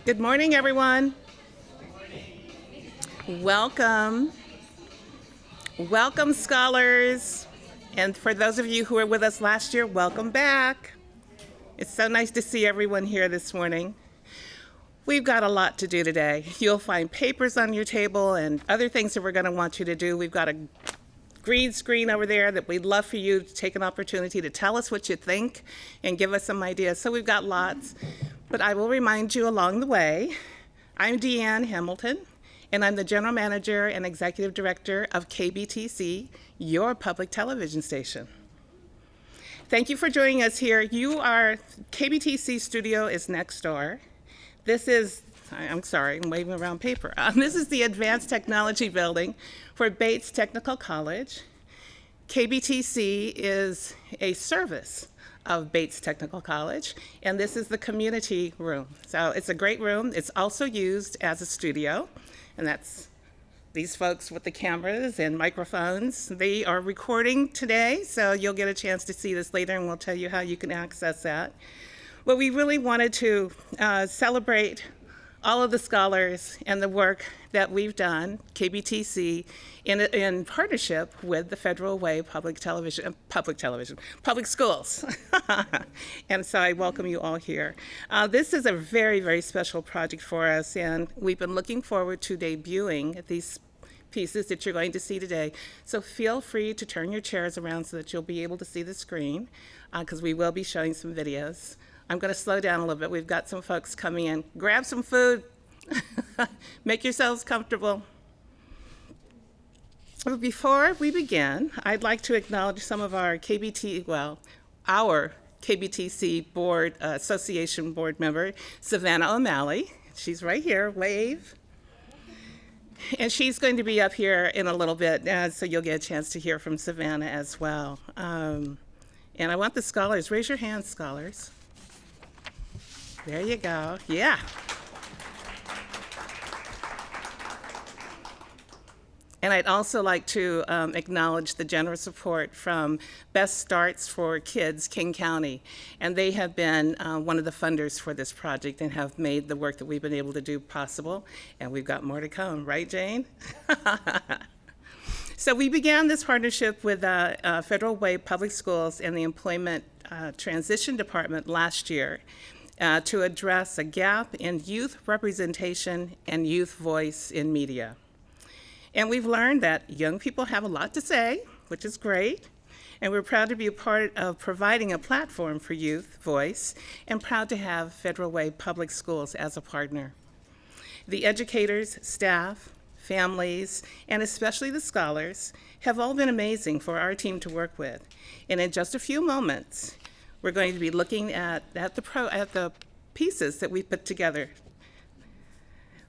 Good morning, everyone. Welcome. Welcome, scholars. And for those of you who were with us last year, welcome back. It's so nice to see everyone here this morning. We've got a lot to do today. You'll find papers on your table and other things that we're going to want you to do. We've got a green screen over there that we'd love for you to take an opportunity to tell us what you think and give us some ideas. So we've got lots. But I will remind you along the way, I'm Deanne Hamilton, and I'm the General Manager and Executive Director of KBTC, your public television station. Thank you for joining us here. KBTC studio is next door. I'm waving around paper. This is the Advanced Technology Building for Bates Technical College. KBTC is a service of Bates Technical College, and this is the community room. So it's a great room. It's also used as a studio, and that's these folks with the cameras and microphones. They are recording today, so you'll get a chance to see this later, and we'll tell you how you can access that. But we really wanted to celebrate all of the scholars and the work that we've done, KBTC, in partnership with the Federal Way Public Schools. And so I welcome you all here. This is a very, very special project for us, and we've been looking forward to debuting these pieces that you're going to see today. So feel free to turn your chairs around so that you'll be able to see the screen, because we will be showing some videos. I'm going to slow down a little bit. We've got some folks coming in. Grab some food. Make yourselves comfortable. Before we begin, I'd like to acknowledge some of our KBTC Board Association board member, Savannah O'Malley. She's right here. Wave. And she's going to be up here in a little bit, so you'll get a chance to hear from Savannah as well. And I want the scholars. Raise your hands, scholars. There you go. Yeah. And I'd also like to acknowledge the generous support from Best Starts for Kids, King County. And they have been one of the funders for this project and have made the work that we've been able to do possible. And we've got more to come, right, Jane? So we began this partnership with Federal Way Public Schools and the Employment Transition Department last year to address a gap in youth representation and youth voice in media. And we've learned that young people have a lot to say, which is great, and we're proud to be a part of providing a platform for youth voice and proud to have Federal Way Public Schools as a partner. The educators, staff, families, and especially the scholars have all been amazing for our team to work with. And in just a few moments, we're going to be looking at the pieces that we put together.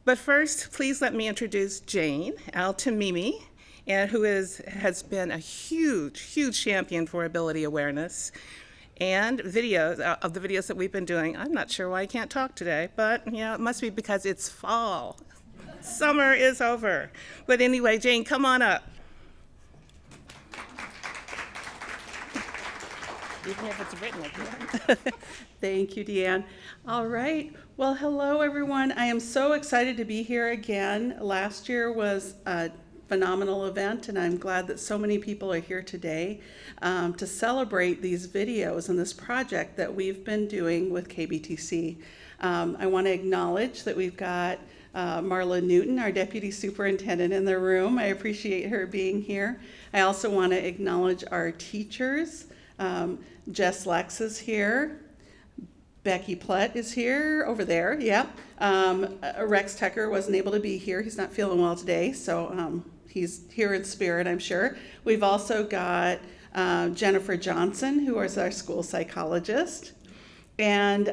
But first, please let me introduce Jane Al-Tamimi, who has been a huge champion for ability awareness and videos of the videos that we've been doing. I'm not sure why I can't talk today, but it must be because it's fall. Summer is over. But anyway, Jane, come on up. Even if it's written like that. Thank you, Deanne. All right. Well, hello, everyone. I am so excited to be here again. Last year was a phenomenal event, and I'm glad that so many people are here today to celebrate these videos and this project that we've been doing with KBTC. I want to acknowledge that we've got Marla Newton, our Deputy Superintendent, in the room. I appreciate her being here. I also want to acknowledge our teachers. Jess Lex is here. Becky Plutt is here, over there, yeah. Rex Tucker wasn't able to be here. He's not feeling well today, so he's here in spirit, I'm sure. We've also got Jennifer Johnson, who is our school psychologist, and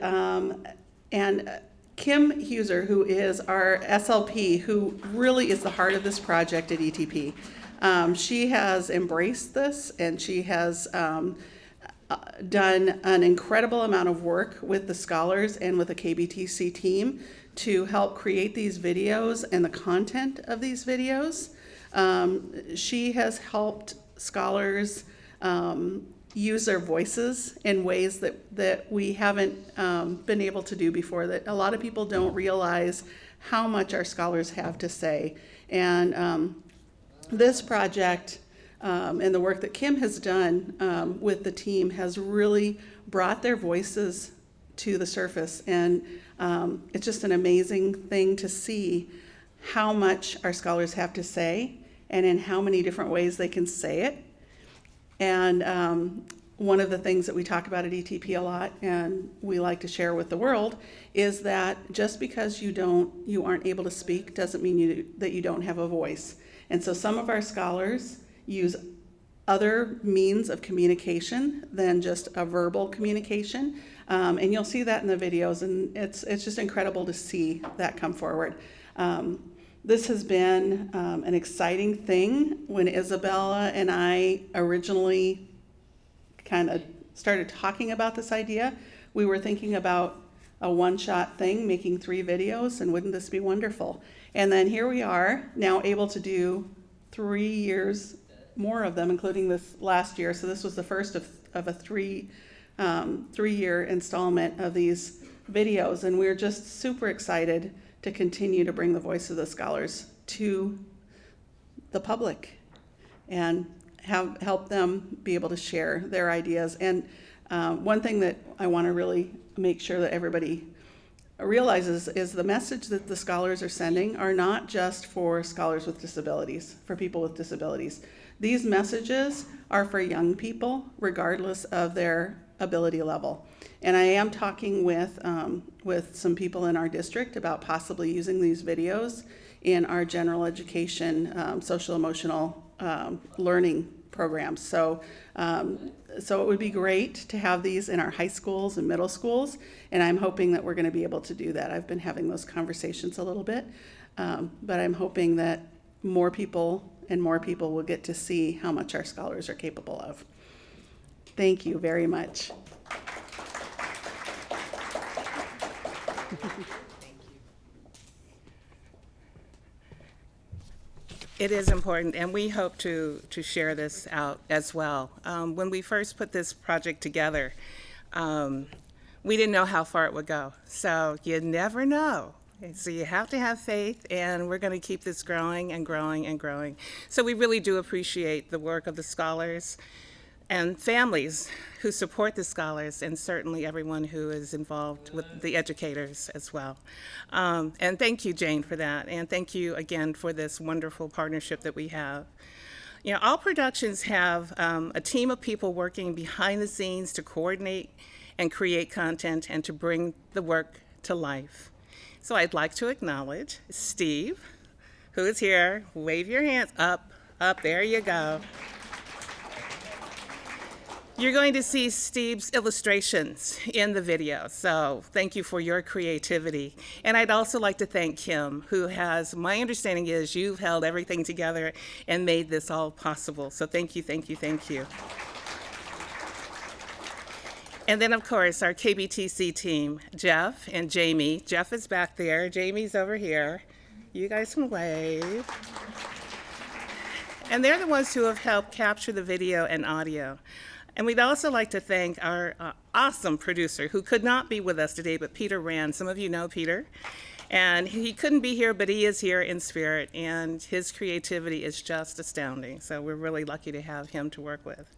Kim Huser, who is our SLP, who really is the heart of this project at ETP. She has embraced this, and she has done an incredible amount of work with the scholars and with the KBTC team to help create these videos and the content of these videos. She has helped scholars use their voices in ways that we haven't been able to do before, that a lot of people don't realize how much our scholars have to say. And this project and the work that Kim has done with the team has really brought their voices to the surface. And it's just an amazing thing to see how much our scholars have to say and in how many different ways they can say it. And one of the things that we talk about at ETP a lot and we like to share with the world is that just because you aren't able to speak doesn't mean that you don't have a voice. And so some of our scholars use other means of communication than just a verbal communication. And you'll see that in the videos, and it's just incredible to see that come forward. This has been an exciting thing. When Isabella and I originally kind of started talking about this idea, we were thinking about a one-shot thing, making 3 videos, and wouldn't this be wonderful? And then here we are, now able to do 3 years more of them, including this last year. So this was the first of a 3-year installment of these videos, and we're just super excited to continue to bring the voice of the scholars to the public and help them be able to share their ideas. And one thing that I want to really make sure that everybody realizes is the message that the scholars are sending are not just for scholars with disabilities, for people with disabilities. These messages are for young people, regardless of their ability level. And I am talking with some people in our district about possibly using these videos in our general education, social emotional learning programs. So it would be great to have these in our high schools and middle schools, and I'm hoping that we're going to be able to do that. I've been having those conversations a little bit, but I'm hoping that more people will get to see how much our scholars are capable of. Thank you very much. It is important, and we hope to share this out as well. When we first put this project together, we didn't know how far it would go. So you never know. So you have to have faith, and we're going to keep this growing and growing and growing. So we really do appreciate the work of the scholars and families who support the scholars, and certainly everyone who is involved with the educators as well. And thank you, Jane, for that. And thank you again for this wonderful partnership that we have. You know, all productions have a team of people working behind the scenes to coordinate and create content and to bring the work to life. So I'd like to acknowledge Steve, who is here. Wave your hands up, there you go. You're going to see Steve's illustrations in the video, so thank you for your creativity. And I'd also like to thank Kim, who has, my understanding is you've held everything together and made this all possible. So thank you, thank you, thank you. And then, of course, our KBTC team, Jeff and Jamie. Jeff is back there, Jamie's over here. You guys can wave. And they're the ones who have helped capture the video and audio. And we'd also like to thank our awesome producer, who could not be with us today, but Peter Rand. Some of you know Peter. And he couldn't be here, but he is here in spirit, and his creativity is just astounding. So we're really lucky to have him to work with.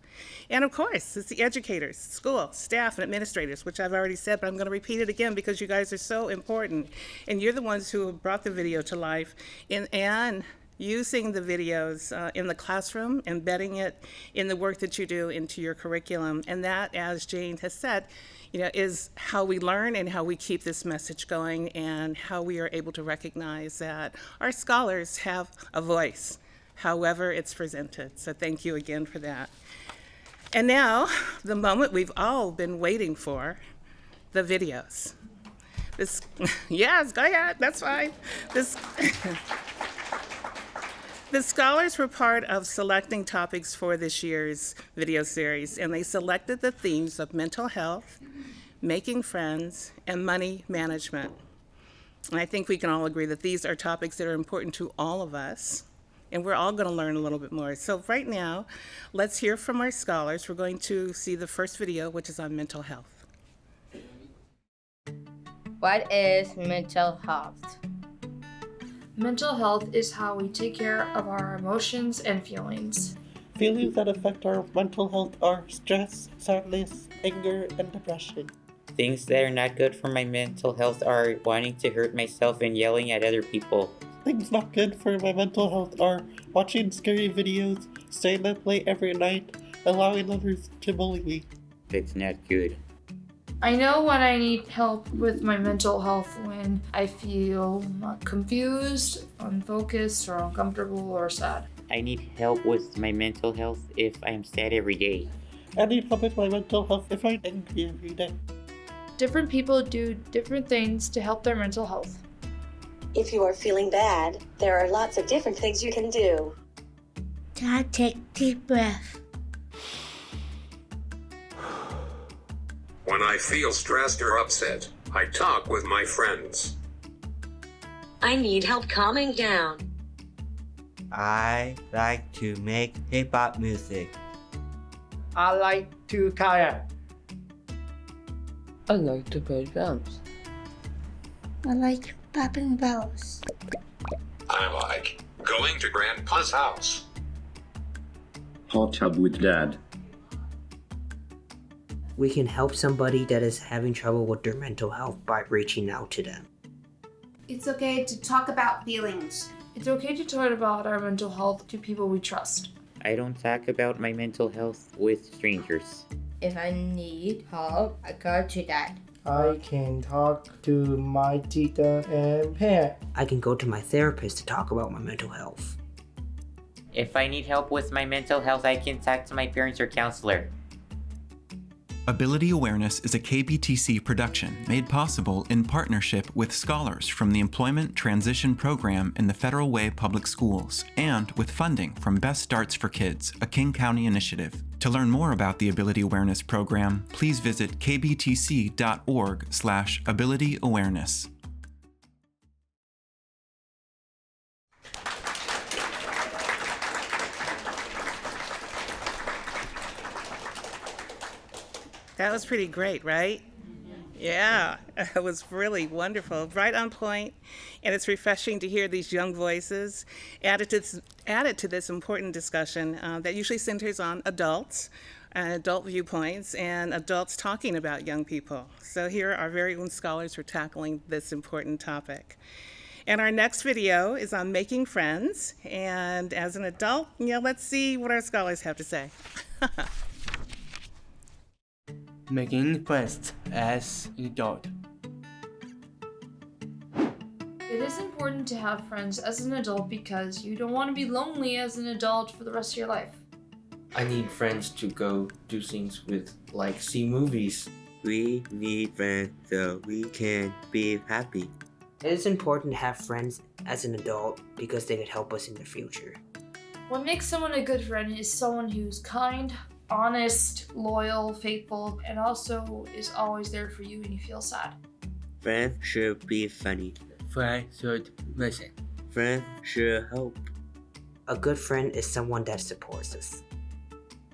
And of course, it's the educators, school, staff, and administrators, which I've already said, but I'm going to repeat it again because you guys are so important. And you're the ones who have brought the video to life and using the videos in the classroom, embedding it in the work that you do into your curriculum. And that, as Jane has said, you know, is how we learn and how we keep this message going and how we are able to recognize that our scholars have a voice, however it's presented. So thank you again for that. And now, the moment we've all been waiting for, the videos. Yes, go ahead, that's fine. The scholars were part of selecting topics for this year's video series, and they selected the themes of mental health, making friends, and money management. And I think we can all agree that these are topics that are important to all of us, And we're all going to learn a little bit more. So right now, let's hear from our scholars. We're going to see the first video, which is on mental health. What is mental health? Mental health is how we take care of our emotions and feelings. Feelings that affect our mental health are stress, sadness, anger, and depression. Things that are not good for my mental health are wanting to hurt myself and yelling at other people. Things not good for my mental health are watching scary videos, staying up late every night, allowing others to bully me. That's not good. I know when I need help with my mental health when I feel confused, unfocused, or uncomfortable or sad. I need help with my mental health if I'm sad every day. I need help with my mental health if I'm angry every day. Different people do different things to help their mental health. If you are feeling bad, there are lots of different things you can do. Take deep breath. When I feel stressed or upset, I talk with my friends. I need help calming down. I like to make hip-hop music. I like to kayak. I like to play drums. I like popping bells. I like going to Grandpa's house. Hot tub with Dad. We can help somebody that is having trouble with their mental health by reaching out to them. It's okay to talk about feelings. It's okay to talk about our mental health to people we trust. I don't talk about my mental health with strangers. If I need help, I go to Dad. I can talk to my teacher and parent. I can go to my therapist to talk about my mental health. If I need help with my mental health, I can talk to my parents or counselor. Ability Awareness is a KBTC production made possible in partnership with scholars from the Employment Transition Program in the Federal Way Public Schools and with funding from Best Starts for Kids, a King County initiative. To learn more about the Ability Awareness program, please visit kbtc.org/abilityawareness. That was pretty great, right? Yeah, it was really wonderful, right on point, and it's refreshing to hear these young voices added to this important discussion that usually centers on adults, adult viewpoints, and adults talking about young people. So here our very own scholars are tackling this important topic. And our next video is on making friends, and as an adult, let's see what our scholars have to say. Making friends as an adult. It is important to have friends as an adult because you don't want to be lonely as an adult for the rest of your life. I need friends to go do things with, like see movies. We need friends so we can be happy. It is important to have friends as an adult because they could help us in the future. What makes someone a good friend is someone who's kind, honest, loyal, faithful, and also is always there for you when you feel sad. Friends should be funny. Friends should listen. Friends should help. A good friend is someone that supports us.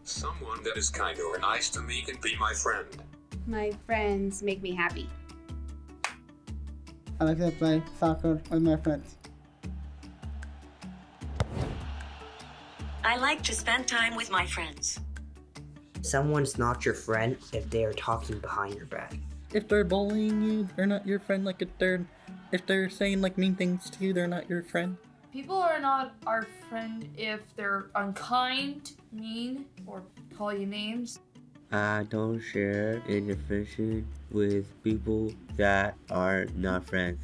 Someone that is kind or nice to me can be my friend. My friends make me happy. I like to play soccer with my friends. I like to spend time with my friends. Someone's not your friend if they are talking behind your back. If they're bullying you, they're not your friend. Like if they're saying like mean things to you, they're not your friend. People are not our friend if they're unkind, mean, or call you names. I don't share information with people that are not friends.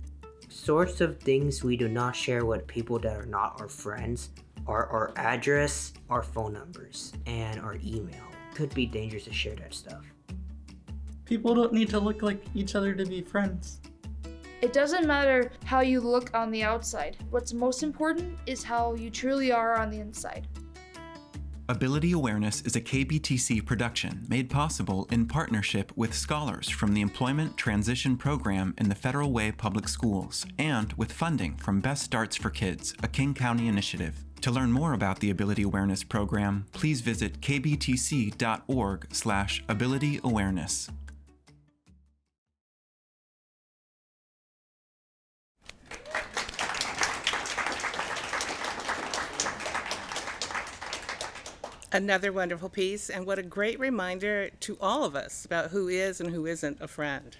Sorts of things we do not share with people that are not our friends are our address, our phone numbers, and our email. Could be dangerous to share that stuff. People don't need to look like each other to be friends. It doesn't matter how you look on the outside. What's most important is how you truly are on the inside. Ability Awareness is a KBTC production made possible in partnership with scholars from the Employment Transition Program in the Federal Way Public Schools and with funding from Best Starts for Kids, a King County initiative. To learn more about the Ability Awareness Program, please visit kbtc.org/abilityawareness. Another wonderful piece, and what a great reminder to all of us about who is and who isn't a friend.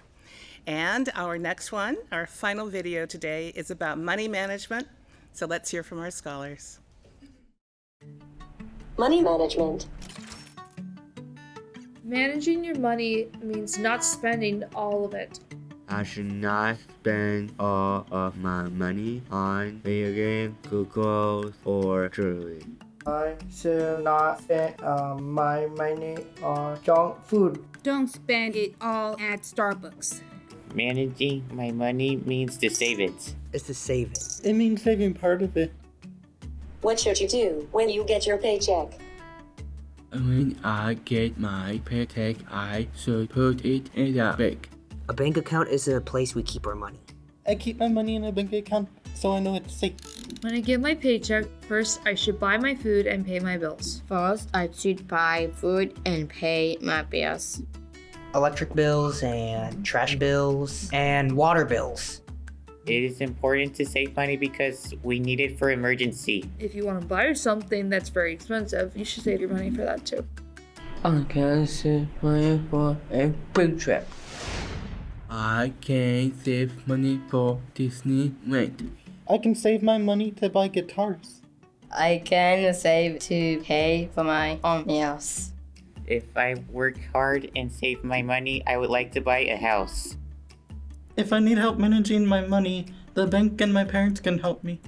And our next one, our final video today, is about money management. So let's hear from our scholars. Money management. Managing your money means not spending all of it. I should not spend all of my money on video games, good clothes, or jewelry. I should not spend my money on junk food. Don't spend it all at Starbucks. Managing my money means to save it. It's to save it. It means saving part of it. What should you do when you get your paycheck? When I get my paycheck, I should put it in a bank. A bank account is a place we keep our money. I keep my money in a bank account so I know it's safe. When I get my paycheck, first I should buy my food and pay my bills. First, I should buy food and pay my bills. Electric bills and trash bills and water bills. It is important to save money because we need it for emergency. If you want to buy something that's very expensive, you should save your money for that too. I can save money for a big trip. I can save money for Disney rent. I can save my money to buy guitars. I can save to pay for my own meals. If I work hard and save my money, I would like to buy a house. If I need help managing my money, the bank and my parents can help me.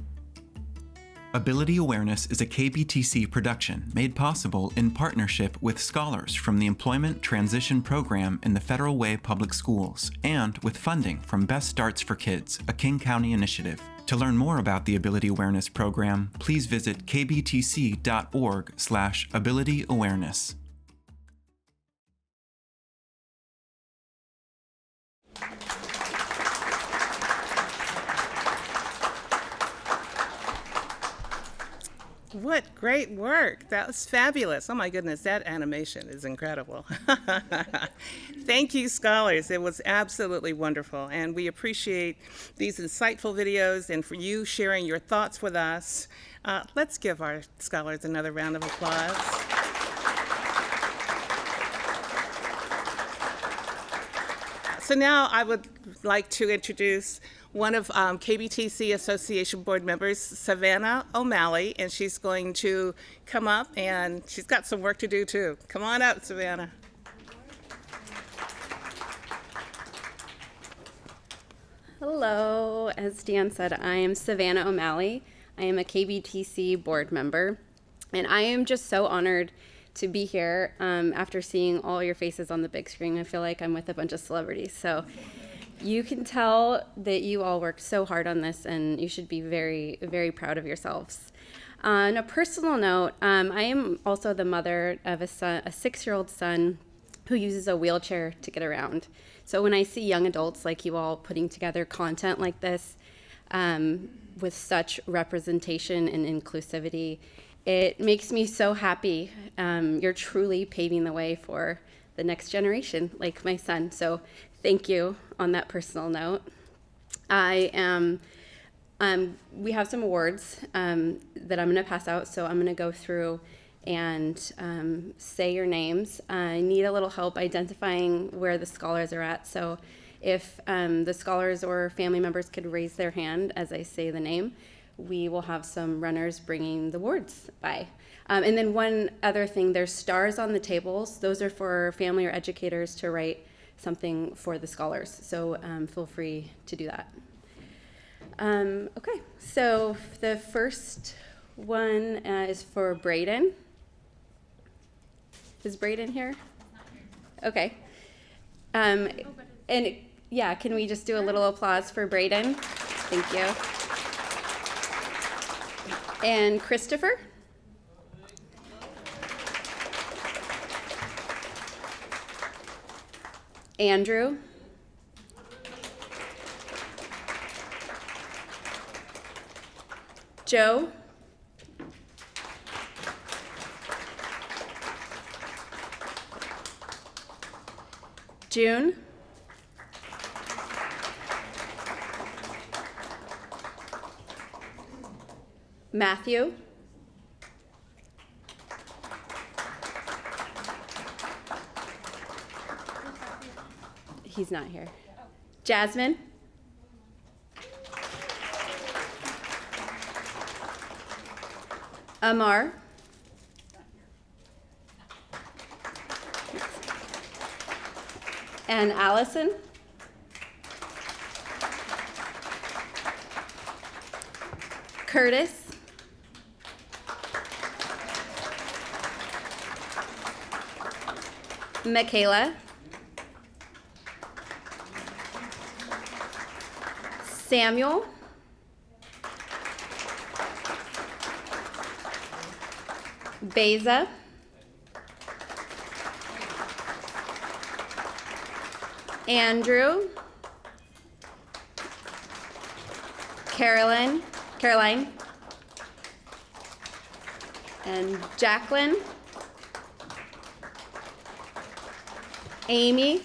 Ability Awareness is a KBTC production made possible in partnership with scholars from the Employment Transition Program in the Federal Way Public Schools and with funding from Best Starts for Kids, a King County initiative. To learn more about the Ability Awareness Program, please visit kbtc.org/abilityawareness. What great work. That was fabulous. Oh my goodness, that animation is incredible. Thank you, scholars. It was absolutely wonderful. And we appreciate these insightful videos and for you sharing your thoughts with us. Let's give our scholars another round of applause. So now I would like to introduce one of KBTC Association board members, Savannah O'Malley, and she's going to come up, and she's got some work to do too. Come on up, Savannah. Hello, as Dan said, I am Savannah O'Malley. I am a KBTC board member, and I am just so honored to be here after seeing all your faces on the big screen. I feel like I'm with a bunch of celebrities, so you can tell that you all worked so hard on this, and you should be very, very proud of yourselves. On a personal note, I am also the mother of a 6-year-old son who uses a wheelchair to get around. So when I see young adults like you all putting together content like this with such representation and inclusivity, it makes me so happy. You're truly paving the way for the next generation, like my son. So thank you on that personal note. We have some awards that I'm going to pass out, so I'm going to go through and say your names. I need a little help identifying where the scholars are at, so if the scholars or family members could raise their hand as I say the name, we will have some runners bringing the awards by. And then one other thing, there's stars on the tables. Those are for family or educators to write something for the scholars, so feel free to do that. Okay, so the first one is for Braden. Is Braden here? Okay. And yeah, can we just do a little applause for Braden? Thank you. And Christopher? Andrew? Joe? June. Matthew. He's not here. Jasmine. Amar. And Allison. Curtis. Michaela. Samuel. Beza. Andrew. Caroline. And Jacqueline. Amy.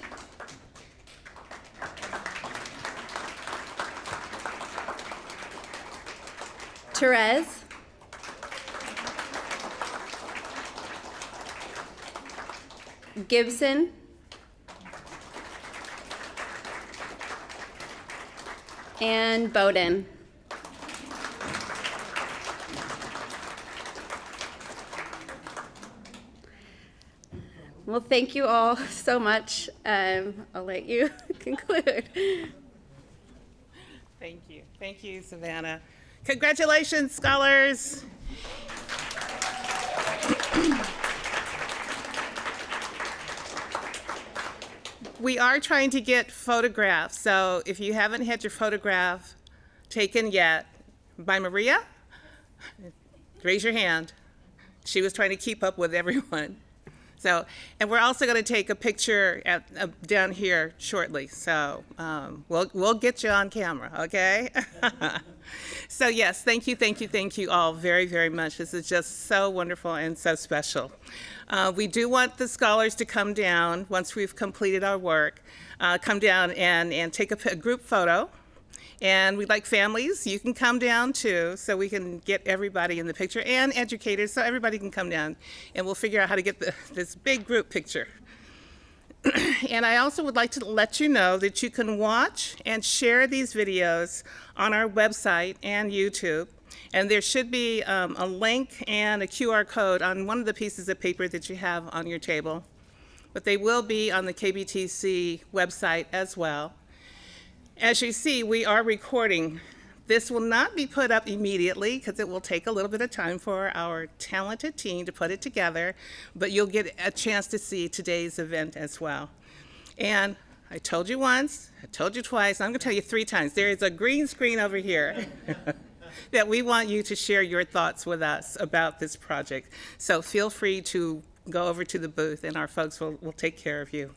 Therese. Gibson. And Bowden. Well, thank you all so much. I'll let you conclude. Thank you. Thank you, Savannah. Congratulations, scholars. We are trying to get photographs, so if you haven't had your photograph taken yet by Maria, raise your hand. She was trying to keep up with everyone. So, and we're also going to take a picture down here shortly. So we'll get you on camera, okay? So yes, thank you all very, very much. This is just so wonderful and so special. We do want the scholars to come down once we've completed our work, come down and take a group photo. And we'd like families, you can come down too, so we can get everybody in the picture, and educators, so everybody can come down, and we'll figure out how to get this big group picture. And I also would like to let you know that you can watch and share these videos on our website and YouTube. And there should be a link and a QR code on one of the pieces of paper that you have on your table. But they will be on the KBTC website as well. As you see, we are recording. This will not be put up immediately because it will take a little bit of time for our talented team to put it together, but you'll get a chance to see today's event as well. And I told you once, I told you twice, I'm going to tell you 3 times. There is a green screen over here that we want you to share your thoughts with us about this project. So feel free to go over to the booth and our folks will take care of you.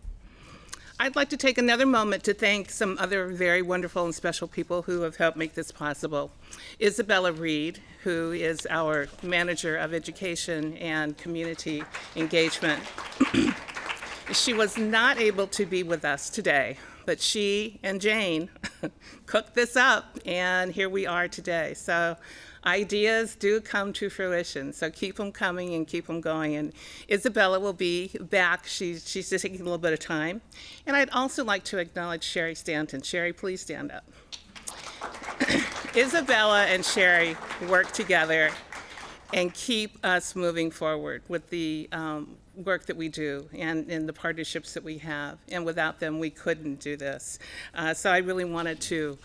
I'd like to take another moment to thank some other very wonderful and special people who have helped make this possible. Isabella Reed, who is our Manager of Education and Community Engagement. She was not able to be with us today, but she and Jane cooked this up, and here we are today. So ideas do come to fruition, so keep them coming and keep them going. And Isabella will be back. She's just taking a little bit of time. And I'd also like to acknowledge Sherry Stanton. Sherry, please stand up. Isabella and Sherry work together and keep us moving forward with the work that we do and the partnerships that we have. And without them, we couldn't do this. So I really wanted to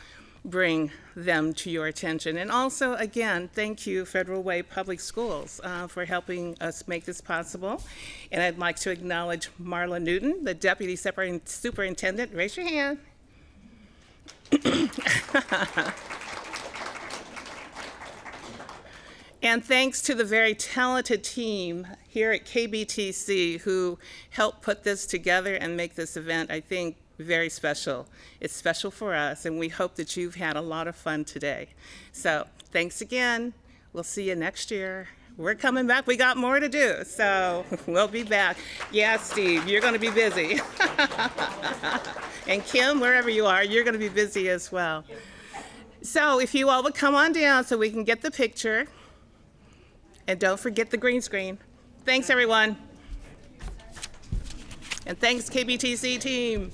bring them to your attention. And also, again, thank you, Federal Way Public Schools, for helping us make this possible. And I'd like to acknowledge Marla Newton, the Deputy Superintendent. Raise your hand. And thanks to the very talented team here at KBTC who helped put this together and make this event, I think, very special. It's special for us, and we hope that you've had a lot of fun today. So thanks again. We'll see you next year. We're coming back. We got more to do, so we'll be back. Yeah, Steve, you're going to be busy. And Kim, wherever you are, you're going to be busy as well. So if you all would come on down so we can get the picture. And don't forget the green screen. Thanks, everyone. And thanks, KBTC team.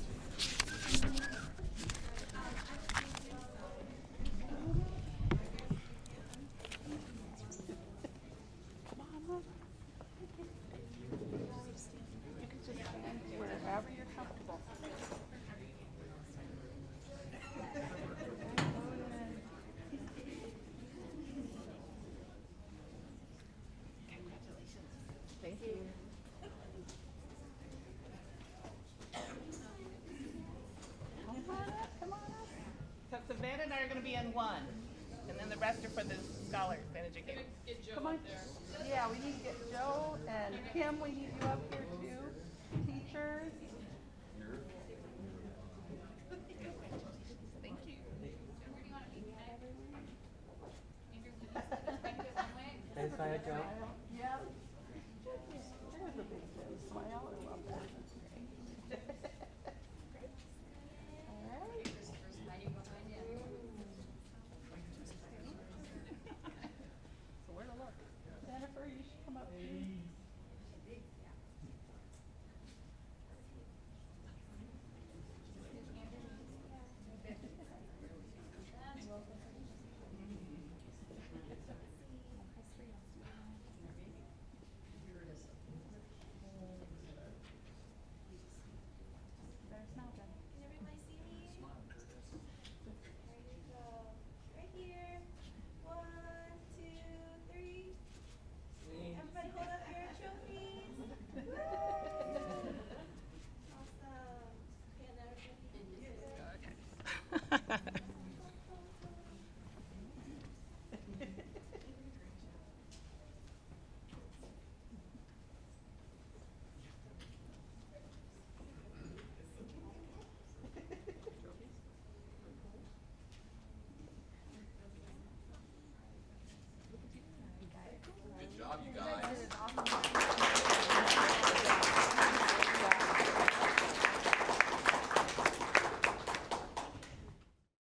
So Savannah and I are going to be in one, and then the rest are for the scholars and educators. Come on. Yeah, we need to get Joe and Kim, we need you up here too. Teachers. Thank you. Thanks, Joe. Yeah. There's a big smile. I love that. All right. So where to look? Jennifer, you should come up too. Good job, you guys.